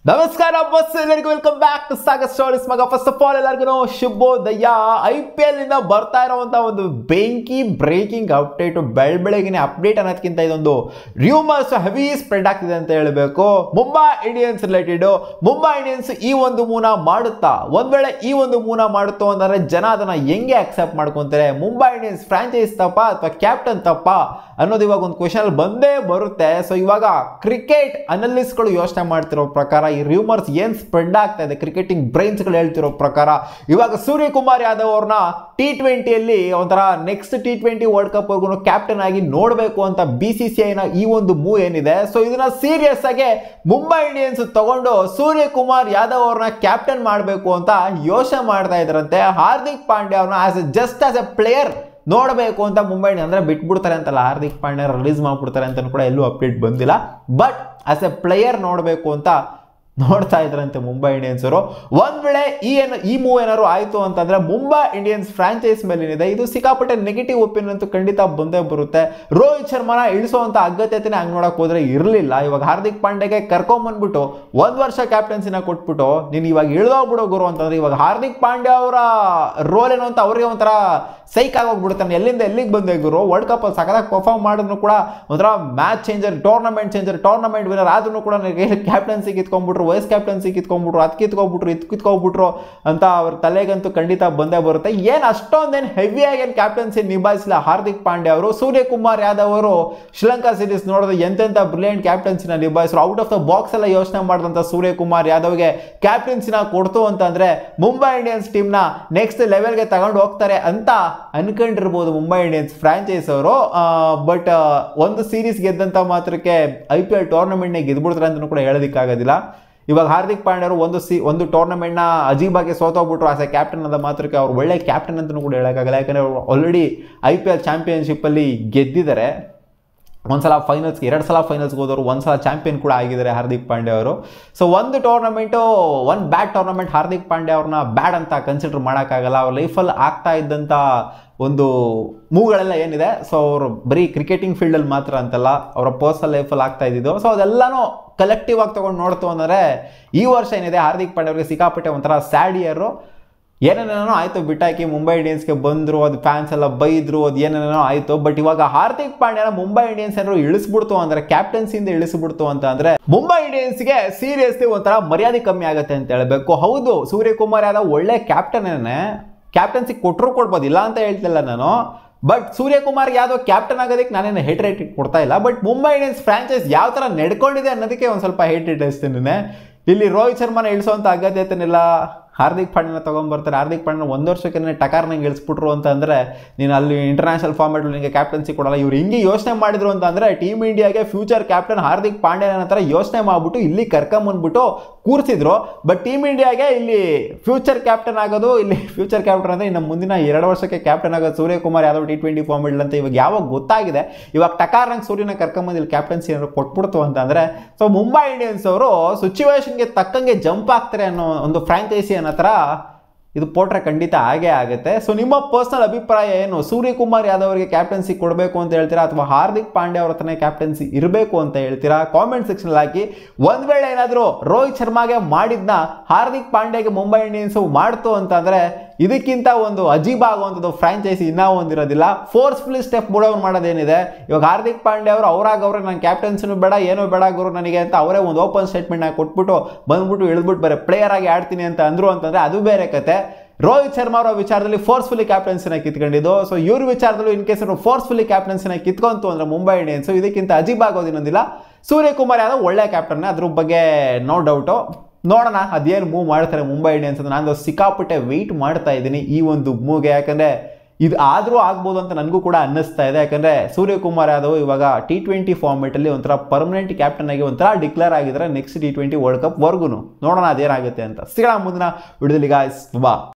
ನಮಸ್ಕಾರ ಬಸ್ ಎಲ್ಲರಿಗೂ welcome back to Sagar stories ಮಗ. ಫಸ್ಟ್ ಆಫ್ ಆಲ್ ಎಲ್ಲರಿಗೂ ಶುಭೋದಯ. IPL ಇಂದ ಬರ್ತಾ ಇರುವಂತಹ ಒಂದು ಬೆಂಕಿ ಬ್ರೇಕಿಂಗ್ ಅಪ್ಡೇಟ್, ಬೆಳಬೆಳಗಿನ ಅಪ್ಡೇಟ್ ಅನ್ನೋದಕ್ಕಿಂತ ಇದೊಂದು ರೂಮರ್ಸ್ ಹೆವಿ ಸ್ಪ್ರೆಡ್ ಆಗ್ತಿದೆ ಅಂತ ಹೇಳಬೇಕು. Mumbai Indians related. Mumbai Indians ಈ ಒಂದು ಮೂವ್ನ ಮಾಡುತ್ತಾ, ಒಂದ್ ವೇಳೆ ಈ ಒಂದು ಮೂವ್ನ ಮಾಡುತ್ತೋ ಅಂದ್ರೆ ಜನ ಅದನ್ನ ಹೆಂಗೆ ಅಕ್ಸೆಪ್ಟ್ ಮಾಡ್ಕೊಂತಾರೆ? ಮುಂಬೈ ಇಂಡಿಯನ್ಸ್ ಫ್ರಾಂಚೈಸ್ ತಪ್ಪ ಅಥವಾ ಕ್ಯಾಪ್ಟನ್ ತಪ್ಪ ಅನ್ನೋದು ಇವಾಗ ಒಂದು ಕ್ವೆಶನ್ ಬಂದೇ ಬರುತ್ತೆ. ಸೊ ಇವಾಗ ಕ್ರಿಕೆಟ್ ಅನಲಿಸ್ಟ್ಗಳು ಯೋಚನೆ ಮಾಡ್ತಿರೋ ಪ್ರಕಾರ ಈ ರೂಮರ್ಸ್ ಏನ್ ಸ್ಪ್ರೆಡ್ ಆಗ್ತಾ ಇದೆ, ಕ್ರಿಕೆಟಿಂಗ್ ಬ್ರೈನ್ಸ್ ಗಳು ಹೇಳ್ತಿರೋ ಪ್ರಕಾರ ಇವಾಗ ಸೂರ್ಯಕುಮಾರ್ ಯಾದವ್ ಅವ್ರನ್ನ T20ಯಲ್ಲಿ ಒಂಥರ ನೆಕ್ಸ್ಟ್ T20 ವರ್ಲ್ಡ್ ಕಪ್ ವರ್ಗು ಕ್ಯಾಪ್ಟನ್ ಆಗಿ ನೋಡಬೇಕು ಅಂತ BCCI ನ ಈ ಒಂದು ಮೂವ್ ಏನಿದೆ, ಸೊ ಇದನ್ನ ಸೀರಿಯಸ್ ಆಗಿ ಮುಂಬೈ ಇಂಡಿಯನ್ಸ್ ತಗೊಂಡು ಸೂರ್ಯಕುಮಾರ್ ಯಾದವ್ ಅವ್ರನ್ನ ಕ್ಯಾಪ್ಟನ್ ಮಾಡಬೇಕು ಅಂತ ಯೋಚನೆ ಮಾಡ್ತಾ ಇದ್ರಂತೆ. ಹಾರ್ದಿಕ್ ಪಾಂಡ್ಯ ಅವ್ರನ್ನ ಜಸ್ಟ್ ಆಸ್ ಎ ಪ್ಲೇಯರ್ ನೋಡಬೇಕು ಅಂತ ಮುಂಬೈ ಅಂದ್ರೆ ಬಿಟ್ಬಿಡ್ತಾರೆ ಅಂತಲ್ಲ, ಹಾರ್ದಿಕ್ ಪಾಂಡ್ಯ ರಿಲೀಸ್ ಮಾಡ್ಬಿಡ್ತಾರೆ ಅಂತ ಕೂಡ ಎಲ್ಲೂ ಅಪ್ಡೇಟ್ ಬಂದಿಲ್ಲ. ಬಟ್ ಆಸ್ ಎ ಪ್ಲೇಯರ್ ನೋಡಬೇಕು ಅಂತ ನೋಡ್ತಾ ಇದ್ರಂತೆ ಮುಂಬೈ ಇಂಡಿಯನ್ಸ್ ಅವರು. ಒಂದ್ ವೇಳೆ ಈ ಮೂವ್ ಏನಾದ್ರು ಆಯ್ತು ಅಂತಂದ್ರೆ ಮುಂಬೈ ಇಂಡಿಯನ್ಸ್ ಫ್ರಾಂಚೈಸ್ ಮೇಲೆ ಏನಿದೆ ಇದು ಸಿಕ್ಕಾಪಟ್ಟೆ ನೆಗೆಟಿವ್ ಒಪಿನಿಯನ್ ಅಂತೂ ಖಂಡಿತ ಬಂದೇ ಬರುತ್ತೆ. ರೋಹಿತ್ ಶರ್ಮಾನ ಇಳಿಸುವಂತ ಅಗತ್ಯತೆನೇ ಹಂಗ್ ನೋಡಕ್ ಹೋದ್ರೆ ಇರಲಿಲ್ಲ. ಇವಾಗ ಹಾರ್ದಿಕ್ ಪಾಂಡ್ಯಗೆ ಕರ್ಕೊಂಡ್ಬಂದ್ಬಿಟ್ಟು ಒಂದ್ ವರ್ಷ ಕ್ಯಾಪ್ಟನ್ಸಿನ ಕೊಟ್ಬಿಟ್ಟು ನೀನು ಇವಾಗ ಇಳಿದೋಗ್ಬಿಡೋ ಗುರು ಅಂತಂದ್ರೆ ಇವಾಗ ಹಾರ್ದಿಕ್ ಪಾಂಡ್ಯ ಅವರ ರೋಲ್ ಏನು ಅಂತ ಅವ್ರಿಗೆ ಒಂಥರ ಸೈಕ್ ಆಗೋಗ್ಬಿಡ್ತಾನೆ. ಎಲ್ಲಿಂದ ಎಲ್ಲಿಗೆ ಬಂದೆ ಗುರು, ವರ್ಲ್ಡ್ ಕಪ್ ಅಲ್ಲಿ ಸಖತ್ತಾಗಿ ಪರ್ಫಾರ್ಮ್ ಮಾಡಿದ್ರು ಕೂಡ ಒಂಥರ ಮ್ಯಾಚ್ ಚೇಂಜರ್, ಟೂರ್ನಮೆಂಟ್ ವಿನರ್ ಆದ್ರೂ ಕೂಡ ಕ್ಯಾಪ್ಟನ್ಸಿ ಕಿತ್ಕೊಂಡ್ಬಿಟ್ರು, ವೈಸ್ ಕ್ಯಾಪ್ಟನ್ಸಿ ಕಿತ್ಕೊಂಡ್ಬಿಟ್ರು, ಅದ್ ಕಿತ್ಕೊಂಡ್ಬಿಟ್ರು ಅಂತ ಅವ್ರ ತಲೆಗಂತೂ ಖಂಡಿತ ಬಂದೇ ಬರುತ್ತೆ. ಏನ್ ಅಷ್ಟೊಂದೇನು ಹೆವಿಯಾಗಿ ಏನು ಕ್ಯಾಪ್ಟನ್ಸಿ ನಿಭಾಯಿಸಿಲ್ಲ ಹಾರ್ದಿಕ್ ಪಾಂಡ್ಯ ಅವರು. ಸೂರ್ಯಕುಮಾರ್ ಯಾದವ್ ಅವರು ಶ್ರೀಲಂಕಾ ಸೀರೀಸ್ ನೋಡಿದ್ರೆ ಎಂತೆಂಥ ಬ್ರಿಲಿಯಂಟ್ ಕ್ಯಾಪ್ಟನ್ಸಿನ ನಿಭಾಯಿಸಿದ್ರು. ಔಟ್ ಆಫ್ ದ ಬಾಕ್ಸ್ ಎಲ್ಲ ಯೋಚನೆ ಮಾಡಿದಂಥ ಸೂರ್ಯಕುಮಾರ್ ಯಾದವ್ಗೆ ಕ್ಯಾಪ್ಟನ್ಸಿನ ಕೊಡ್ತು ಅಂತಂದ್ರೆ ಮುಂಬೈ ಇಂಡಿಯನ್ಸ್ ಟೀಮ್ನ ನೆಕ್ಸ್ಟ್ ಲೆವೆಲ್ಗೆ ತಗೊಂಡು ಹೋಗ್ತಾರೆ ಅಂತ ಅನ್ಕೊಂಡಿರ್ಬೋದು ಮುಂಬೈ ಇಂಡಿಯನ್ಸ್ ಫ್ರಾಂಚೈಸ್ ಅವರು. ಬಟ್ ಒಂದು ಸೀರೀಸ್ ಗೆದ್ದಂತ ಮಾತ್ರಕ್ಕೆ IPL ಟೂರ್ನಮೆಂಟ್ನ ಗೆದ್ಬಿಡ್ತಾರೆ ಅಂತ ಕೂಡ ಹೇಳೋದಕ್ಕಾಗೋದಿಲ್ಲ. ಇವಾಗ ಹಾರ್ದಿಕ್ ಪಾಂಡ್ಯ ಅವರು ಒಂದು ಟೂರ್ನಮೆಂಟ್ನ ಅಜೀಬಾಗಿ ಸೋತೋಗ್ಬಿಟ್ರು ಆಸ್ ಎ ಕ್ಯಾಪ್ಟನ್ ಅಂದ ಮಾತ್ರಕ್ಕೆ ಅವ್ರು ಒಳ್ಳೆ ಕ್ಯಾಪ್ಟನ್ ಅಂತಲೂ ಕೂಡ ಹೇಳೋಕ್ಕಾಗಲ್ಲ. ಯಾಕಂದರೆ ಅವರು ಆಲ್ರೆಡಿ IPL ಚಾಂಪಿಯನ್ಶಿಪ್ಪಲ್ಲಿ ಗೆದ್ದಿದ್ದಾರೆ. ಒಂದ್ಸಲ ಫೈನಲ್ಸ್ಗೆ, 2 ಸಲ ಫೈನಲ್ಸ್ಗೆ ಹೋದವರು, ಒಂದ್ಸಲ ಚಾಂಪಿಯನ್ ಕೂಡ ಆಗಿದ್ದಾರೆ ಹಾರ್ದಿಕ್ ಪಾಂಡ್ಯ ಅವರು. ಸೊ ಒಂದು ಬ್ಯಾಡ್ ಟೂರ್ನಮೆಂಟ್ ಹಾರ್ದಿಕ್ ಪಾಂಡ್ಯ ಅವ್ರನ್ನ ಬ್ಯಾಡ್ ಅಂತ ಕನ್ಸಿಡರ್ ಮಾಡೋಕ್ಕಾಗಲ್ಲ. ಅವ್ರ ಲೈಫಲ್ಲಿ ಆಗ್ತಾ ಇದ್ದಂಥ ಒಂದು ಮೂವ್ಗಳೆಲ್ಲ ಏನಿದೆ, ಸೊ ಅವರು ಬರೀ ಕ್ರಿಕೆಟಿಂಗ್ ಫೀಲ್ಡಲ್ಲಿ ಮಾತ್ರ ಅಂತಲ್ಲ, ಅವರ ಪರ್ಸನಲ್ ಲೈಫಲ್ಲಿ ಆಗ್ತಾ ಇದ್ದಿದ್ದು. ಸೊ ಅದೆಲ್ಲನೂ ಕಲೆಕ್ಟಿವ್ ಆಗಿ ತೊಗೊಂಡು ನೋಡ್ತು ಅಂದರೆ ಈ ವರ್ಷ ಏನಿದೆ ಹಾರ್ದಿಕ್ ಪಾಂಡ್ಯ ಅವರಿಗೆ ಸಿಕ್ಕಾಪಟ್ಟೆ ಒಂಥರ ಸ್ಯಾಡ್ ಇಯರು. ಏನೇನೇನೋ ಆಯಿತು, ಬಿಟ್ಟಾಕಿ ಮುಂಬೈ ಇಂಡಿಯನ್ಸ್ಗೆ ಬಂದರು, ಅದು ಫ್ಯಾನ್ಸ್ ಎಲ್ಲ ಬೈದರು, ಅದು ಏನೇನೇನೋ ಆಯಿತು. ಬಟ್ ಇವಾಗ ಹಾರ್ದಿಕ್ ಪಾಂಡ್ಯನ ಮುಂಬೈ ಇಂಡಿಯನ್ಸ್ ಏನಾದ್ರು ಇಳಿಸ್ಬಿಡ್ತು ಅಂದರೆ, ಕ್ಯಾಪ್ಟನ್ಸಿಯಿಂದ ಇಳಿಸ್ಬಿಡ್ತು ಅಂತ ಅಂದರೆ ಮುಂಬೈ ಇಂಡಿಯನ್ಸ್ಗೆ ಸೀರಿಯಸ್ಲಿ ಒಂಥರ ಮರ್ಯಾದೆ ಕಮ್ಮಿ ಆಗುತ್ತೆ ಅಂತ ಹೇಳಬೇಕು. ಹೌದು, ಸೂರ್ಯಕುಮಾರ್ ಯಾದವ್ ಒಳ್ಳೆ ಕ್ಯಾಪ್ಟನ್ನೇ, ಕ್ಯಾಪ್ಟನ್ಸಿ ಕೊಡ್ಬೋದು, ಇಲ್ಲ ಅಂತ ಹೇಳ್ತಿಲ್ಲ ನಾನು. ಬಟ್ ಸೂರ್ಯಕುಮಾರ್ ಯಾದವ್ ಕ್ಯಾಪ್ಟನ್ ಆಗೋದಕ್ಕೆ ನಾನೇನು ಹೇಟ್ ಕೊಡ್ತಾ ಇಲ್ಲ. ಬಟ್ ಮುಂಬೈ ಇಂಡಿಯನ್ಸ್ ಫ್ರಾಂಚೈಸ್ ಯಾವ ಥರ ನಡ್ಕೊಂಡಿದೆ ಅನ್ನೋದಕ್ಕೆ ಒಂದು ಸ್ವಲ್ಪ ಹೇಟ್ ಇಟ್ಟಿಸ್ತೀನಿ. ಇಲ್ಲಿ ರೋಹಿತ್ ಶರ್ಮಾನ ಇಳಿಸೋಂಥ ಅಗತ್ಯತೆನಿಲ್ಲ, ಹಾರ್ದಿಕ್ ಪಾಂಡ್ಯನ ತೊಗೊಂಡ್ಬರ್ತಾರೆ. ಹಾರ್ದಿಕ್ ಪಾಂಡ್ಯನ ಒಂದು ವರ್ಷಕ್ಕೆ ಟಕಾರ್ನಂಗೆ ಇಳಿಸ್ಬಿಟ್ರು ಅಂತಂದರೆ ನೀನು ಅಲ್ಲಿ ಇಂಟರ್ನ್ಯಾಷನಲ್ ಫಾರ್ಮೆಟ್ ನಿಮಗೆ ಕ್ಯಾಪ್ಟನ್ಸಿ ಕೊಡಲ್ಲ. ಇವ್ರು ಹಿಂಗೆ ಯೋಚನೆ ಮಾಡಿದ್ರು ಅಂತಂದರೆ ಟೀಮ್ ಇಂಡಿಯಾಗೆ ಫ್ಯೂಚರ್ ಕ್ಯಾಪ್ಟನ್ ಹಾರ್ದಿಕ್ ಪಾಂಡ್ಯನ ಹತ್ರ ಯೋಚನೆ ಮಾಡಿಬಿಟ್ಟು ಇಲ್ಲಿ ಕರ್ಕೊಂಬಂದ್ಬಿಟ್ಟು ಕೂರಿಸಿದ್ರು. ಬಟ್ ಟೀಮ್ ಇಂಡಿಯಾಗೆ ಇಲ್ಲಿ ಫ್ಯೂಚರ್ ಕ್ಯಾಪ್ಟನ್ ಆಗೋದು, ಇಲ್ಲಿ ಫ್ಯೂಚರ್ ಕ್ಯಾಪ್ಟನ್ ಅಂದರೆ ಇನ್ನು ಮುಂದಿನ 2 ವರ್ಷಕ್ಕೆ ಕ್ಯಾಪ್ಟನ್ ಆಗೋದು ಸೂರ್ಯಕುಮಾರ್ ಯಾದವ್ T20 ಫಾರ್ಮೆಟ್ ಅಂತ ಇವಾಗ ಯಾವಾಗ ಗೊತ್ತಾಗಿದೆ. ಇವಾಗ ಟಕಾರ್ನಂಗೆ ಸೂರ್ಯನ ಕರ್ಕೊಂಬಂದು ಇಲ್ಲಿ ಕ್ಯಾಪ್ಟನ್ಸಿ ಏನಾದ್ರು ಕೊಟ್ಬಿಡ್ತು ಅಂತಂದರೆ ಸೊ ಮುಂಬೈ ಇಂಡಿಯನ್ಸ್ ಅವರು ಸಿಚುವೇಶನ್ಗೆ ತಕ್ಕಂಗೆ ಜಂಪ್ ಆಗ್ತಾರೆ ಅನ್ನೋ ಒಂದು ಫ್ರಾಂಚೈಸಿ ಹತ್ರ ಇದು ಪೋಟ್ರೆ ಖಂಡಿತ ಆಗೇ ಆಗುತ್ತೆ. ಸೊ ನಿಮ್ಮ ಪರ್ಸನಲ್ ಅಭಿಪ್ರಾಯ ಏನು? ಸೂರ್ಯಕುಮಾರ್ ಯಾದವ್ ಅವರಿಗೆ ಕ್ಯಾಪ್ಟನ್ಸಿ ಕೊಡಬೇಕು ಅಂತ ಹೇಳ್ತೀರಾ ಅಥವಾ ಹಾರ್ದಿಕ್ ಪಾಂಡ್ಯ ಅವ್ರ ಹತ್ರನೇ ಕ್ಯಾಪ್ಟನ್ಸಿ ಇರಬೇಕು ಅಂತ ಹೇಳ್ತೀರಾ? ಕಾಮೆಂಟ್ ಸೆಕ್ಷನ್ ಹಾಕಿ. ಒಂದ್ ವೇಳೆ ಏನಾದರೂ ರೋಹಿತ್ ಶರ್ಮಾಗೆ ಮಾಡಿದ್ನ ಹಾರ್ದಿಕ್ ಪಾಂಡ್ಯಗೆ ಮುಂಬೈ ಇಂಡಿಯನ್ಸ್ ಮಾಡ್ತು ಅಂತಂದ್ರೆ ಇದಕ್ಕಿಂತ ಒಂದು ಅಜೀಬ್ ಆಗುವಂಥದ್ದು ಫ್ರಾಂಚೈಸಿ ಇನ್ನೂ ಒಂದಿರೋದಿಲ್ಲ. ಫೋರ್ಸ್ಫುಲಿ ಸ್ಟೆಪ್ ಬಿಡೋರು ಮಾಡೋದೇನಿದೆ, ಇವಾಗ ಹಾರ್ದಿಕ್ ಪಾಂಡ್ಯ ಅವರು ಅವ್ರಾಗವ್ರೆ ನಾನು ಕ್ಯಾಪ್ಟನ್ಸಿನೂ ಬೇಡ ಏನೂ ಬೇಡ ಗುರು ನನಗೆ ಅಂತ ಅವರೇ ಒಂದು ಓಪನ್ ಸ್ಟೇಟ್ಮೆಂಟ್ನ ಕೊಟ್ಬಿಟ್ಟು ಬಂದ್ಬಿಟ್ಟು ಇಳಿದ್ಬಿಟ್ಟು ಬೇರೆ ಪ್ಲೇಯರ್ ಆಗಿ ಆಡ್ತೀನಿ ಅಂತ ಅಂದ್ರು ಅಂತಂದ್ರೆ ಅದು ಬೇರೆ ಕತೆ. ರೋಹಿತ್ ಶರ್ಮಾ ಅವರ ವಿಚಾರದಲ್ಲಿ ಫೋರ್ಸ್ಫುಲಿ ಕ್ಯಾಪ್ಟನ್ಸಿನ ಕಿತ್ಕೊಂಡಿದ್ದು. ಸೊ ಇವ್ರ ವಿಚಾರದಲ್ಲೂ ಇನ್ ಕೇಸ್ ಫೋರ್ಸ್ಫುಲಿ ಕ್ಯಾಪ್ಟನ್ಸಿನ ಕಿತ್ಕೊಂತು ಅಂದ್ರೆ ಮುಂಬೈ ಇಂಡಿಯನ್ಸ್ ಇದಕ್ಕಿಂತ ಅಜೀಬ್ ಆಗೋದು ಇನ್ನೊಂದಿಲ್ಲ. ಸೂರ್ಯಕುಮಾರ್ ಯಾದವ್ ಒಳ್ಳೆ ಕ್ಯಾಪ್ಟನ್, ಅದ್ರ ಬಗ್ಗೆ ನೋ ಡೌಟು. ನೋಡೋಣ ಅದೇನು ಮೂವ್ ಮಾಡ್ತಾರೆ ಮುಂಬೈ ಇಂಡಿಯನ್ಸ್ ಅಂತ. ನಾನು ಸಿಕ್ಕಾಪಟ್ಟೆ ವೆಯ್ಟ್ ಮಾಡ್ತಾ ಇದ್ದೀನಿ ಈ ಒಂದು ಮೂವ್ಗೆ. ಯಾಕಂದರೆ ಇದು ಆದರೂ ಆಗ್ಬೋದು ಅಂತ ನನಗೂ ಕೂಡ ಅನ್ನಿಸ್ತಾ ಇದೆ. ಯಾಕಂದರೆ ಸೂರ್ಯಕುಮಾರ್ ಯಾದವ್ ಇವಾಗ T20 ಫಾರ್ಮೆಟಲ್ಲಿ ಒಂಥರ ಪರ್ಮನೆಂಟ್ ಕ್ಯಾಪ್ಟನ್ ಆಗಿ ಒಂಥರ ಡಿಕ್ಲೇರ್ ಆಗಿದ್ದಾರೆ ನೆಕ್ಸ್ಟ್ T20 ವರ್ಲ್ಡ್ ಕಪ್ ವರ್ಗು. ನೋಡೋಣ ಅದೇನಾಗುತ್ತೆ ಅಂತ. ಸಿಗೋಣ ಮುಂದಿನ ವಿಡಿಯೋದಲ್ಲಿ ಗಾಯ್ಸ್. ಬಾ.